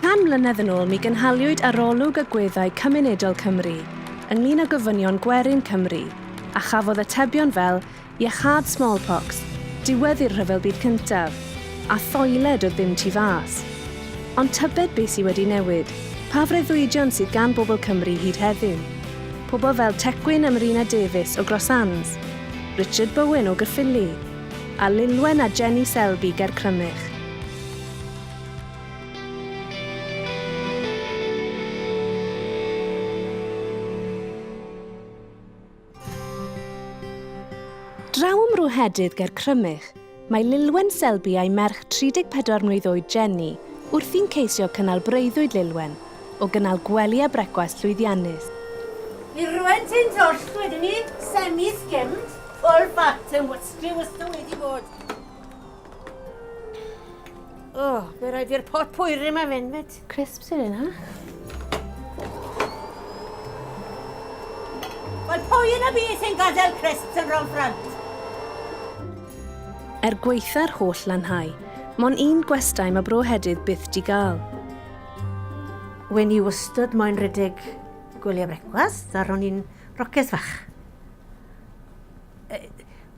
10 mlynedd yn ôl mi gynhaliwyd arolwg agweddau cymunedol Cymru, ynglŷn â gofynion gwerin Cymru, a chafodd atebion fel iechad smallpox, diwedd i'r rhyfel byd cyntaf, a thoiled o ddim tu fas. Ond tybed beth sydd wedi newid, pa freuddwydion sydd gan bobl Cymru hyd heddiw. Pobl fel Tecwyn Ymrina Davies o Grosans, Richard Bowen o Gaerffili, a Lilwen a Jenny Selby ger Crymych. Draw ym Mrohedydd ger Crymych, mae Lilwen Selby a'i merch 34 mlwydd oed Jenny wrth i'n ceisio cynnal breuddwyd Lilwen o gynnal gwely a brecwast llwyddiannus. I rwan ti'n doll wedyn ni, semi-skimmed, full fat yn wystri wedi bod. Be rhaid i'r pot pwyri yma fynd fyd. Crisps yw'n ha? Wel, pwy yna bu sy'n gadael crisps yn rhan ffrant? Gweitha'r holl lanhau, mon un gwestai mae Mrohedydd byth di gael. Wen i wastad moyn rhedeg gwely a brecwast, a ro'n i'n roces fach.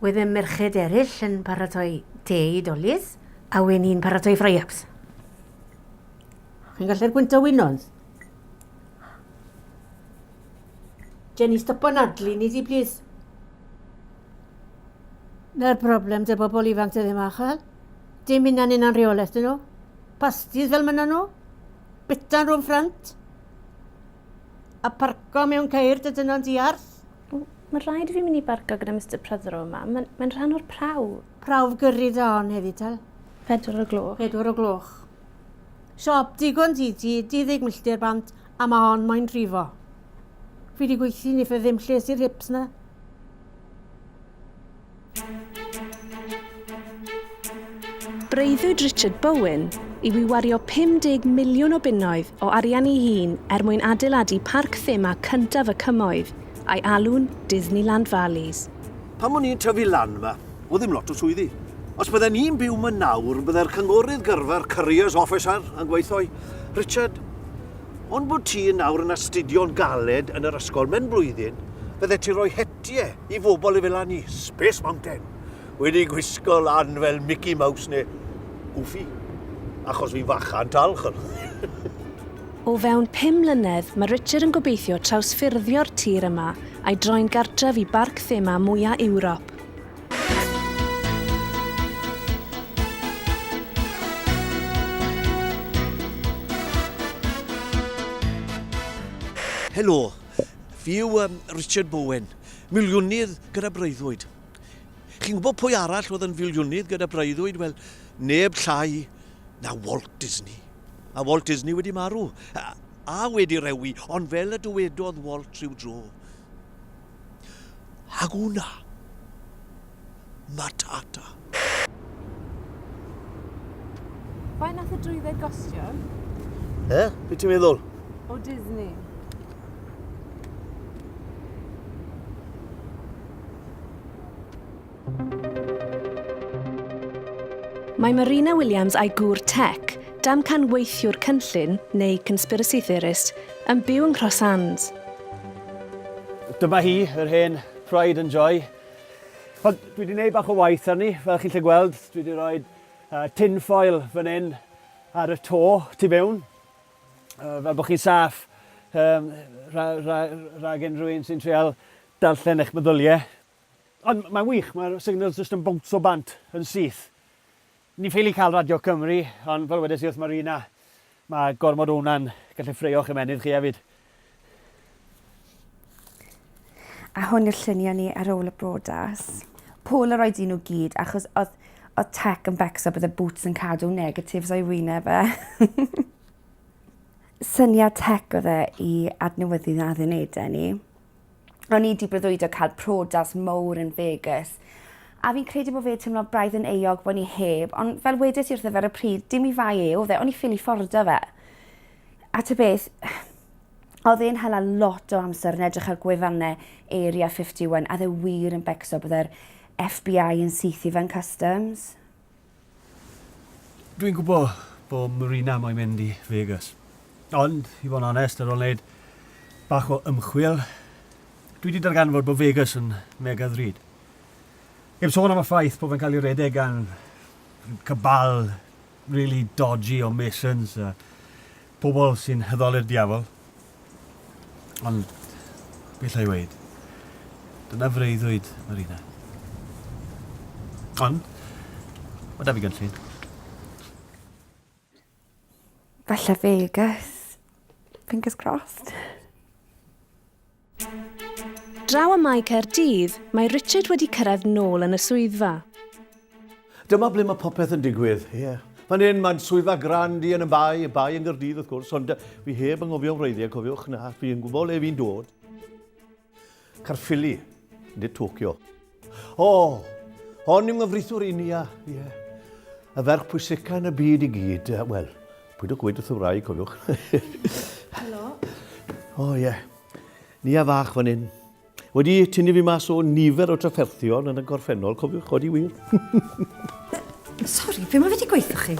Wedd y merched eraill yn paratoi te i dolus, a wen i'n paratoi fry-ups. Chi'n gallu'r gwynt o wynodd? Jenny, stop o'n adlu, ni di please. Na'r broblem dy bobl ifanc dy ddim achal. Dim unan unan reolaeth dyn nhw. Pastis fel myna nhw. Bitan rhwng ffrant. A parco mewn ceir dy Dynion Diarth. Mae rhaid i fi mynd i barco gyda Mr Prythro yma. Mae'n rhan o'r prawf. Prawf gyrru da hon heddi tal. 4 o gloch. 4 o gloch. Siop digon di 10 milltir bant, a mae hon moyn rhifo. Fi di gweithio ni ffe ddim lles i'r hips na. Breuddwyd Richard Bowen i fi wario 50 miliwn o bunnoedd o arian ei hun mwyn adeiladu parc thema cyntaf y cymoedd a'i alw'n Disneyland Valleys. Pam o'n i'n tyfu lan yma, o ddim lot o swyddi. Os byddai'n ni'n byw yma nawr, byddai'r cynghorydd gyrfa'r Careers Officer yn gweithio, Richard, ond bod ti nawr yn astudio'n galed yn yr ysgol mewn blwyddyn, byddai ti roi hetiau i fobl i fel ni, Space Mountain, wedi gwisgo lan fel Mickey Mouse neu Goofy, achos fi'n fachan talch. O fewn 5 mlynedd, mae Richard yn gobeithio trawsffurfio'r tir yma a'i droi'n gartref i barc thema mwyaf Ewrop. Helo, fi yw Richard Bowen, miliwnydd gyda breuddwyd. Chi'n gwybod pwy arall oedd yn filiwnydd gyda breuddwyd? Wel, neb llai na Walt Disney. A Walt Disney wedi marw, a wedi rewi, ond fel y dywedodd Walt rhyw dro. Haguna Matata. Faint nath y drwydded gostio? Be ti'n meddwl? O Disney. Mae Marina Williams a'i gŵr tech, damcan weithiwr cynllun, neu conspiracy theorist, yn byw yn Crosans. Dyma hi, yr hen Pride and Joy. Dwi wedi gwneud bach o waith arni, fel chi'n lle gweld. Dwi wedi rhoi tinfoil fan hyn ar y to tu fewn. Fel bod chi'n saff rhag unrhyw un sy'n trial darllen eich meddyliau. Ond mae'n wych, mae'r signals jyst yn bowns o bant yn syth. Ni'n ffeili cael Radio Cymru, ond fel wedes i wrth Marina, mae gormod hwnna'n gallu ffreio'ch ymenydd chi hefyd. A hwn yw'r lluniau ni ar ôl y brodas. Polaroid i nhw gyd, achos oedd tech yn becso bydd y boots yn cadw negatives o'i wyneb e. Syniad tech oedd e i adnewyddu na ddynedau ni. O'n i wedi breuddwydio cael brodas mowr yn Vegas, a fi'n credu bod fe teimlo braidd yn eog bod ni heb, ond fel wedes i wrtho fe ar y pryd, dim i fai oedd e, o'n i ffili ffordd o fe. A ty beth, oedd e'n hala lot o amser yn edrych ar gwefannau Area 51, a dde wir yn becso bod yr FBI yn syth i fe'n customs. Dwi'n gwybod bod Marina moyn mynd i Vegas. Ond, i fod yn onest, ar ôl wneud bach o ymchwil, dwi wedi darganfod bod Vegas yn mega ddrud. Heb sôn am y ffaith bod fe'n cael ei redeg gan cabal really dodgy o masons a pobl sy'n hyddoli'r diafol. Ond, beth lle i weid? Dyna freuddwyd Marina. Ond, mae da fi gynllun. Falle Vegas. Fingers crossed. Draw y mae Caerdydd, mae Richard wedi cyrraedd nôl yn y swyddfa. Dyma ble mae popeth yn digwydd, ie. Fan hyn, mae'n swyddfa grandi yn y bai yn Gaerdydd wrth gwrs, ond fi heb yngofio'n wreiddiau, cofiwch na, fi'n gwybod le fi'n dod. Caerffili, nid Tokyo. Hon yw'n nghyfreithwr unia, ie. Y ferch pwysica yn y byd i gyd, wel, pwyd o gweud wrth y wraig, cofiwch. Helo. Ie. Ni a fach fan hyn. Wedi tynnu fi mas o nifer o trafferthion yn y gorffennol, cofiwch, odi wir. Sori, be mae wedi gweithio chi?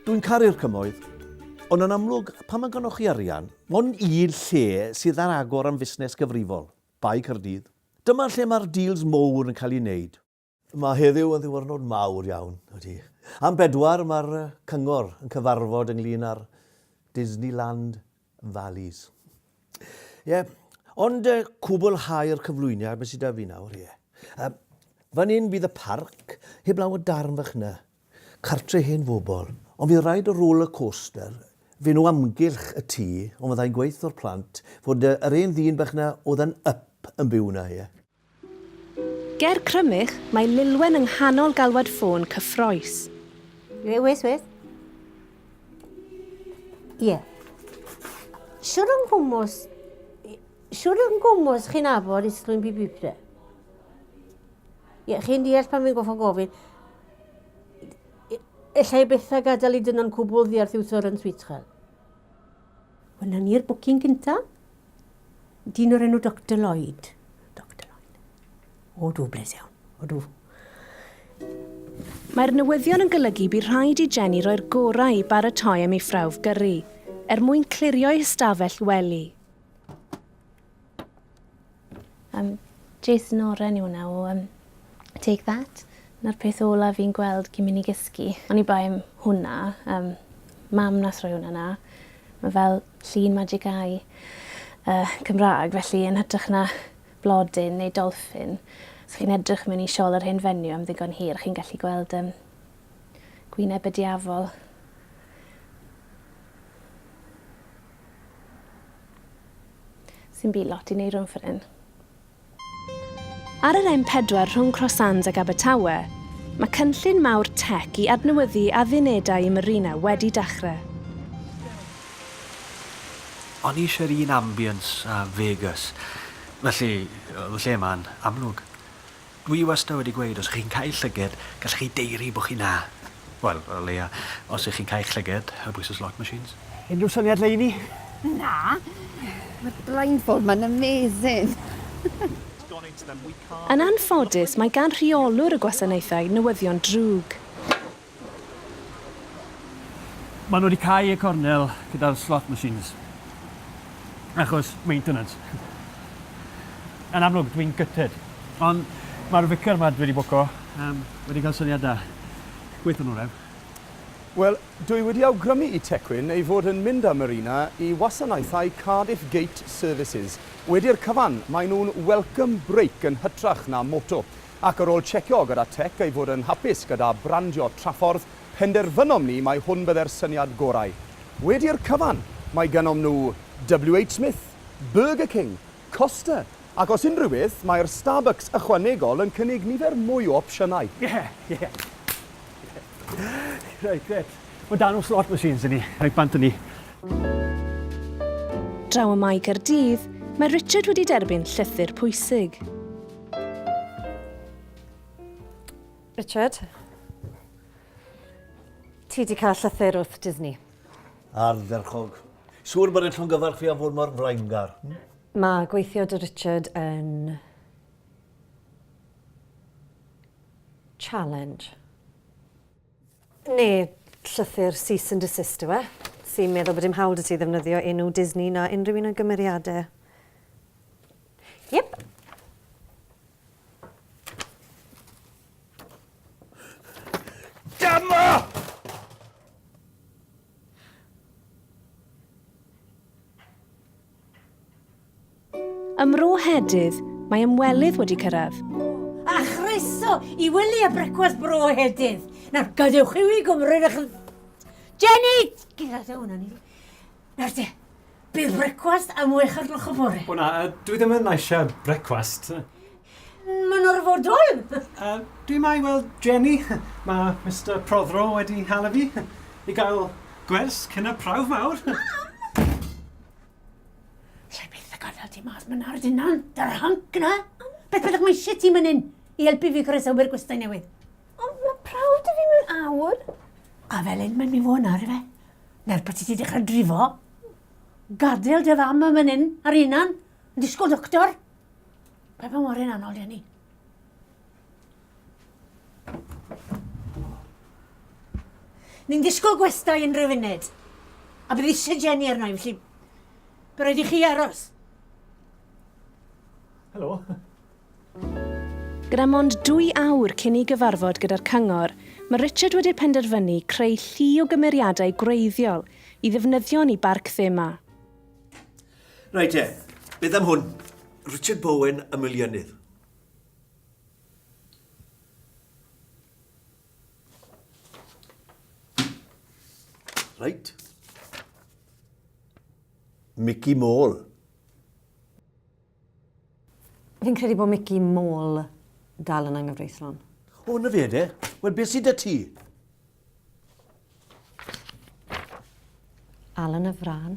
Dwi'n caru'r cymoedd, ond yn amlwg, pan mae gynnoch chi arian, ond un lle sydd ar agor am fusnes gyfrifol, bai Caerdydd. Dyma lle mae'r deals mowr yn cael ei wneud. Mae heddiw yn ddiwrnod mawr iawn, ydy. Am 4 mae'r cyngor yn cyfarfod ynglyn â'r Disneyland Valleys. Ie, ond cwblhau'r cyflwyniad beth sydd â fi nawr, ie. Fan hyn bydd y parc, heb law o darn fach na, cartre hen fobl, ond fydd rhaid o roller coaster, fe nhw amgylch y tŷ, ond fyddai'n gweith o'r plant, fod yr un ddyn bach na oedd yn up yn byw na, ie. Ger Crymych, mae Lilwen yng nghanol galwad ffôn cyffroes. Wes. Ie. Siwr yn gwmwys chi'n abod islwyn bibibde? Ie, chi'n deall pan fi'n goffo gofyn. Ellai beth a gadael i Dynion Diarth iwsor yn Swytchel. Wyna ni'r bwcyn gynta. Dyn o'r enw Dr Lloyd. O, dw, bles iawn. O, dw. Mae'r newyddion yn golygu bydd rhaid i Jenny roi'r gorau i baratoi am ei ffrawf gyrru, mwyn clirio'i hystafell wely. Jason Oren yw hwnna o Take That. Na'r peth ola fi'n gweld cyn mynd i gysgu. O'n i bai am hwnna. Mam nath roi hwnna na. Mae fel llun magic eye Cymraeg, felly yn hytrach na blodyn neu dolffin. Os chi'n edrych mewn i siol yr hen fenyw am ddigon hir, chi'n gallu gweld gwyneb y diafol. Sy'n byd lot i neud rhwng ffyrdd. Ar yr M4 rhwng Crossans ac Abertawe, mae cynllun mawr tec i adnewyddu addunedau i Marina wedi dechrau. O'n i eisiau'r un ambience a Vegas. Felly, oedd y lle ma'n amlwg. Dwi wastad wedi gweud, os chi'n cael llyged, gallech chi deiri bod chi na. Wel, o leia, os ych chi'n cael llyged, y bwys slot machines. Unrhyw syniad leini? Na. Mae'r blindfold ma'n amazing. Yn anffodus, mae gan rheolwr y gwasanaethau newyddion drwg. Maen nhw wedi cael y cornel gyda'r slot machines. Achos maintenance. Yn amlwg, dwi'n gytid. Ond mae'r vicar yma wedi bwco. Wedi cael syniad da. Gweithio nhw ref. Wel, dwi wedi awgrymu i Tecwyn ei fod yn mynd â Marina i wasanaethau Cardiff Gate Services. Wedi'r cyfan, mae nhw'n welcome break yn hytrach na moto. Ac ar ôl checio gyda Tec ei fod yn hapus gyda brandio traffordd, penderfynom ni mae hwn bydde'r syniad gorau. Wedi'r cyfan, mae gynnom nhw WH Smith, Burger King, Costa, ac os unrhyw beth, mae'r Starbucks ychwanegol yn cynnig nifer mwy o opsiynau. Ie. Reit, gret. Mae dan o slot machines yn ni, rhaid bant yn ni. Draw y mae Caerdydd, mae Richard wedi derbyn llythyr pwysig. Richard, ti wedi cael llythyr wrth Disney? Ardderchog. Siŵr bod e'n llongyfarch fi am fod mor flaengar. Mae gweithio dy Richard yn challenge. Neu llythyr cease and desist yw e, sy'n meddwl bod dim hawl i ti ddefnyddio enw Disney na unrhyw un o gymeriadau. Yep. Dama! Ym Mro Hedydd, mae ymwelydd wedi cyrraedd. A chryso i wyli a brecwast bro hedydd. Nawr, gadewch i wi gymryd eich... Jenny! Gyd hwnna ni. Nawr te, bydd brecwast am wech ar gloch o bore. O na, dwi ddim yn eisiau brecwast. Mae'n orfodol. Dwi mai weld Jenny. Mae Mr Prothero wedi hala fi i gael gwers cyn y prawf mawr. Lle beth y gadael ti mas mae'n ar dynan, dar hanc na. Beth byddwch mae eisiau ti mynd i helpu fi croesawu'r gwestai newydd. Ond mae prawf dy fi mewn awr. A fel un mae'n mi fod ar fe. Na'r bod ti wedi dechrau drifo. Gadael dy fam yn mynd ar unan, yn disgwyl doctor. Be pa mor yn anol, Jenny? Ni'n disgwyl gwestai unrhyw funud. A bydd eisiau Jenny arno i, felly... Bydd rhaid i chi aros. Helo. Gyda mond 2 awr cyn i gyfarfod gyda'r cyngor, mae Richard wedi penderfynu creu llu o gymeriadau gwreiddiol i ddefnyddio yn ei barc thema. Reit e, beth am hwn? Richard Bowen y Miliynydd. Reit. Mickey Mole. Fi'n credu bod Mickey Mole dal yn anghyfreithlon. O, na fe de. Wel, beth sydd â ti? Alan y Fran.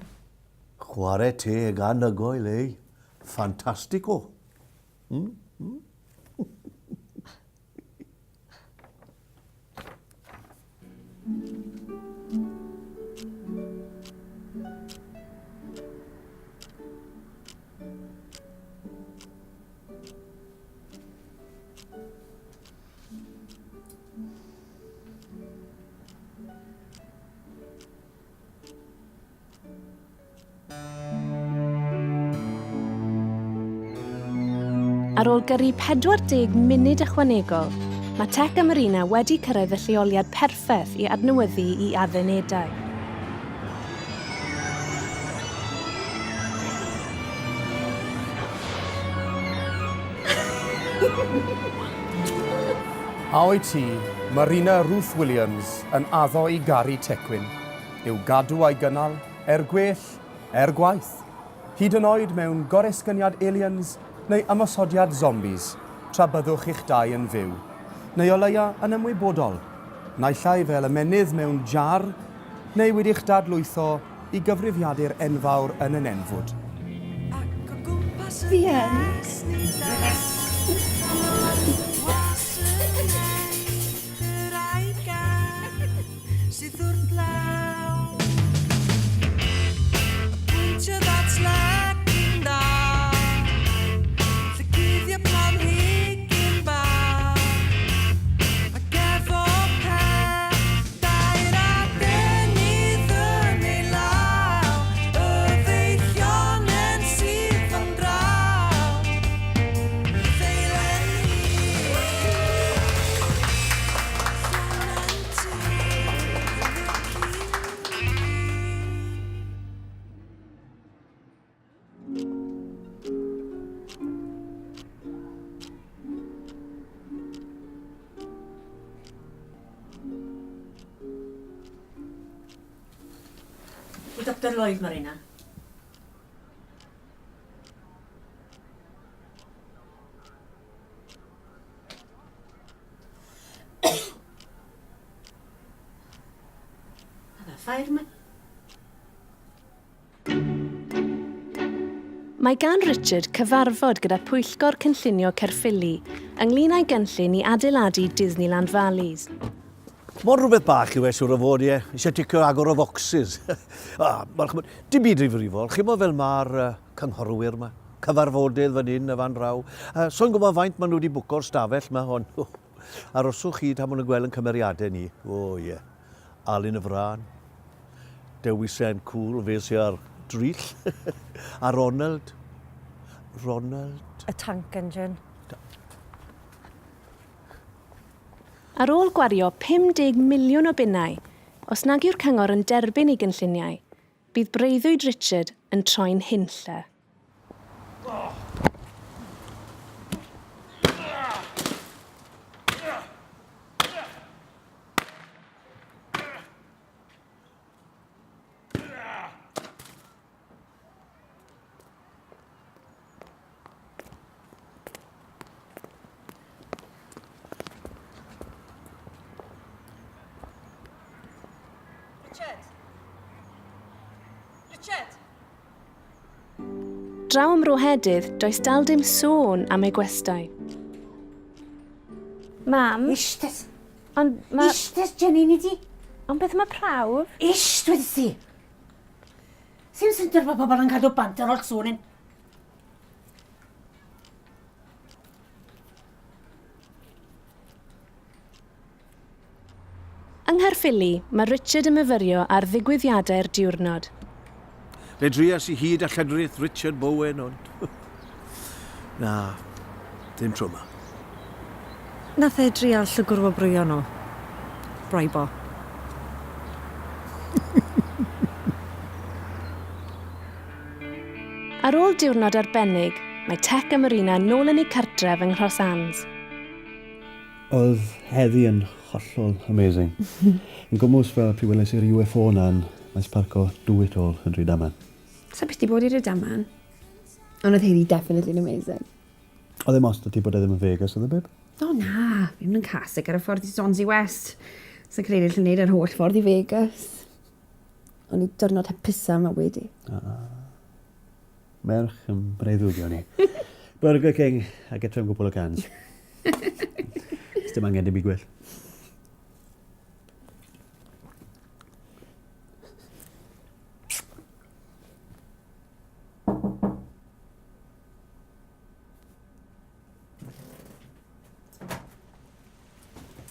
Chwarae teg anhygoel, ei. Fantastico. Ar ôl gyrru 40 munud ychwanegol, mae Tec Marina wedi cyrraedd y lleoliad perffaith i adnewyddu i addunedau. A o'i ti, Marina Ruth Williams yn addo i garu tecwyn, yw gadw a'i gynnal, gwell, gwaith. Hyd yn oed mewn goresgyniad aliens neu ymosodiad zombies, tra byddwch i'ch dau yn fyw. Neu o leia yn ymwybodol, naill ai fel ymenydd mewn jar, neu wedi'ch dadlwytho i gyfrifiadur enfawr yn y nenfwd. Dr Lloyd, Marina. Ffair yma. Mae gan Richard cyfarfod gyda Pwyllgor Cynllunio Caerffili ynglŷn â'i gynllun i adeiladu Disneyland Valleys. Mae'n rhywbeth bach yw e, siwr o fod, ie. Eisiau ticio agor o focsys. Dim byd rifrifol. Chymo fel mae'r cynghorwyr yma. Cyfarfodydd fan hyn a fan draw. So'n gwybod faint maen nhw wedi bwco'r stafell yma hon. Aroswch chi tan maen nhw'n gweld yn cymeriadau ni. O, ie. Alun y Fran, Dewi Sen Cŵl, fe sy'n ar drill, a Ronald. Y tank engine. Ar ôl gwario 50 miliwn o bunnau, os nag yw'r cyngor yn derbyn ei gynlluniau, bydd breuddwyd Richard yn troi'n hunlle. Richard! Draw ym Mrohedydd, does dal dim sôn am ei gwestai. Mam, Ishtes. ond ma... Ishtes, Jenny, ni di. Ond beth mae prawf? Ish, dweud si. Sy'n syntr bod pobl yn cadw bant ar ôl sŵn. Yng Nghaerffili, mae Richard yn myfyrio ar ddigwyddiadau'r diwrnod. Fe drias i hyd a llenrith Richard Bowen, ond... Na, dim tro yma. Nath e drial llygwr o brwyo nhw. Braibo. Ar ôl diwrnod arbennig, mae Tec a Marina nôl yn ei cartref yng Nghros-Ans. Oedd heddi yn hollol amazing. Yn gwmws fel pryd welais i'r UFO na'n maes parco Do It All yn Rhydaman. So beth di bod i'r Rhydaman? Ond oedd heddi definitely amazing. Oedd e most o ti bod e ddim yn Vegas, oedd e bib? O na, fi'n yn casig ar y ffordd i Swansea West. Sa'n credu allan wneud yr holl ffordd i Vegas. Ond i dyrnod hapusau yma wedi. Merch yn breuddwygio ni. Burger King a get am gwbl o cans. Dim angen dim i gwell.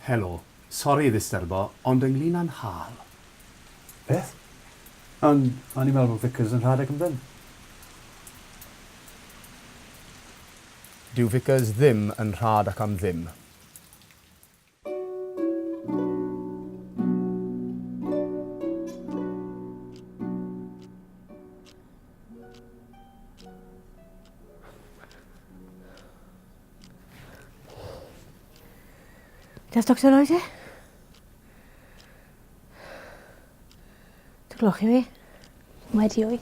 Helo, sori ddisturbo, ond ynglyn â'n hal. Beth? Ond o'n i'n meddwl bod Vickers yn rhadeg amdyn. Dyw Vickers ddim yn rhad ac am ddim. Diolch, Dr Lloyd, e? Dy gloch i fi? Wedi wy.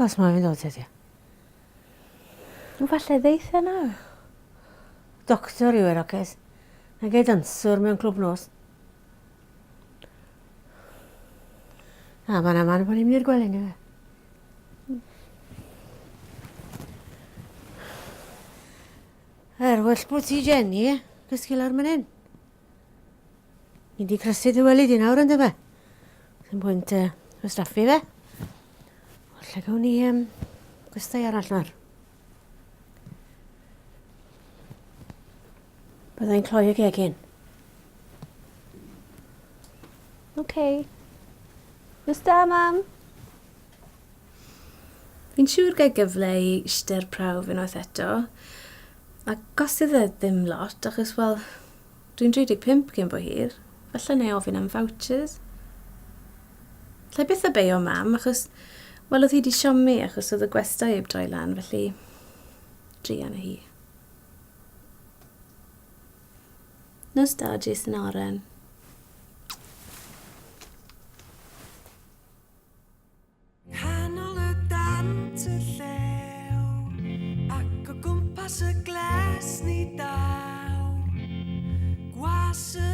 Os mae'n fynd o ti. Falle ddeitha nawr. Doctor yw Eroces. Na gei danswr mewn clwb nos. A ma'n aman bod ni'n mynd i'r gwely ni fe. Well bod ti, Jenny, gysgu lawr man hyn. Ni di crysu dy weli di nawr, ynddo fe? Sy'n pwynt ystaffu fe. Lle gawn ni gwestai arall nawr. Byddai'n cloi y gegin. OK. Nes da, mam? Fi'n siŵr gael gyfle i eistedd prawf unwaith eto. A gosydd e ddim lot, achos, wel, dwi'n 35 cyn bo hir. Falle neu ofyn am vouchers. Lle beth y beio mam, achos, wel, oedd hi di siomi achos oedd y gwestai heb droi lan, felly drian y hi. Nos da, Jason Oren. Canol y dant y llew ac o gwmpas y gles ni daw gwas y